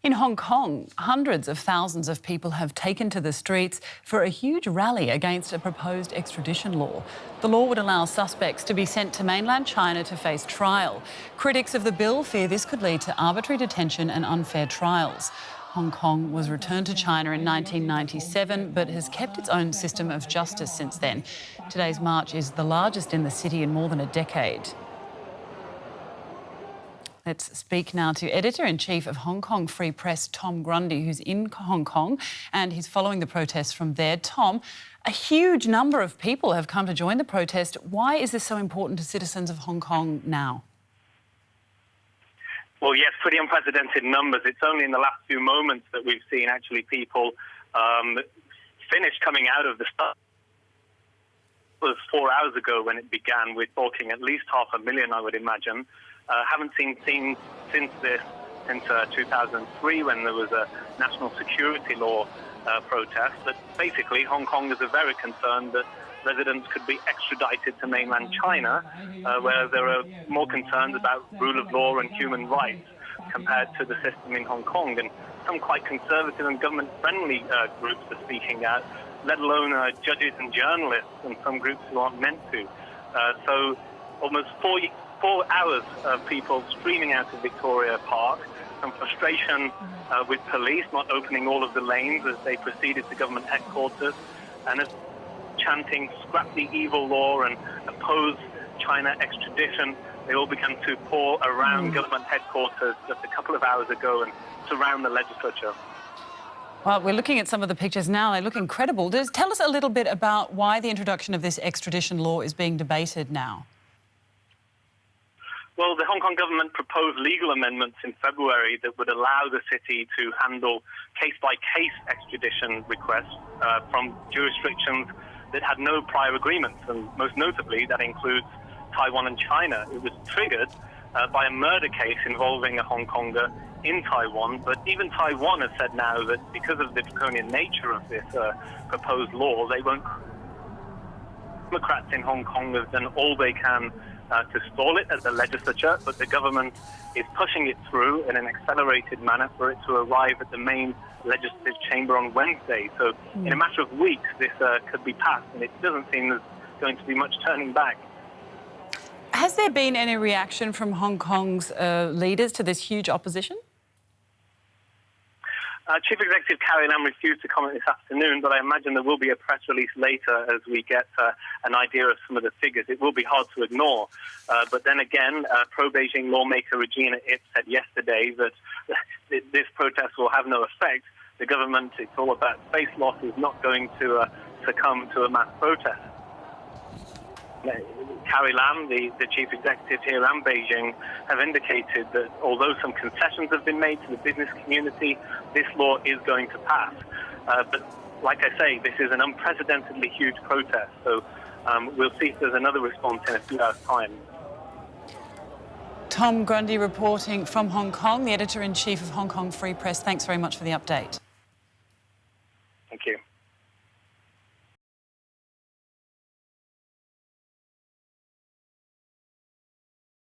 In Hong Kong, hundreds of thousands of people have taken to the streets for a huge rally against a proposed extradition law. The law would allow suspects to be sent to mainland China to face trial. Critics of the bill fear this could lead to arbitrary detention and unfair trials. Hong Kong was returned to China in 1997 but has kept its own system of justice since then. Today's march is the largest in the city in more than a decade. Let's speak now to Editor-in-Chief of Hong Kong Free Press, Tom Grundy, who's in Hong Kong and he's following the protests from there. Tom, a huge number of people have come to join the protest. Why is this so important to citizens of Hong Kong now? Well, yes, pretty unprecedented numbers. It's only in the last few moments that we've seen actually people finish coming out of the start. It was 4 hours ago when it began. We're talking at least 500,000, I would imagine. Haven't seen since 2003 when there was a national security law protest. But basically, Hong Kongers are very concerned that residents could be extradited to mainland China, where there are more concerns about rule of law and human rights compared to the system in Hong Kong. And some quite conservative and government-friendly groups are speaking out, let alone judges and journalists and some groups who aren't meant to. So almost 4 hours of people streaming out of Victoria Park, some frustration with police not opening all of the lanes as they proceeded to government headquarters, and as chanting scrap the evil law and oppose China extradition. They all began to pour around government headquarters just a couple of hours ago and surround the legislature. Well, we're looking at some of the pictures now. They look incredible. Tell us a little bit about why the introduction of this extradition law is being debated now. Well, the Hong Kong government proposed legal amendments in February that would allow the city to handle case-by-case extradition requests from jurisdictions that had no prior agreements, and most notably that includes Taiwan and China. It was triggered by a murder case involving a Hong Konger in Taiwan, but even Taiwan has said now that because of the draconian nature of this proposed law, they won't. Democrats in Hong Kong have done all they can to stall it at the legislature, but the government is pushing it through in an accelerated manner for it to arrive at the main legislative chamber on Wednesday. So in a matter of weeks, this could be passed, and it doesn't seem there's going to be much turning back. Has there been any reaction from Hong Kong's leaders to this huge opposition? Chief Executive Carrie Lam refused to comment this afternoon, but I imagine there will be a press release later as we get an idea of some of the figures. It will be hard to ignore. But then again, pro-Beijing lawmaker Regina Ip said yesterday that this protest will have no effect. The government, it's all about face loss, is not going to succumb to a mass protest. Carrie Lam, the chief executive here, and Beijing have indicated that although some concessions have been made to the business community, this law is going to pass. But like I say, this is an unprecedentedly huge protest, so we'll see if there's another response in a few hours' time. Tom Grundy reporting from Hong Kong, the editor-in-chief of Hong Kong Free Press. Thanks very much for the update. Thank you.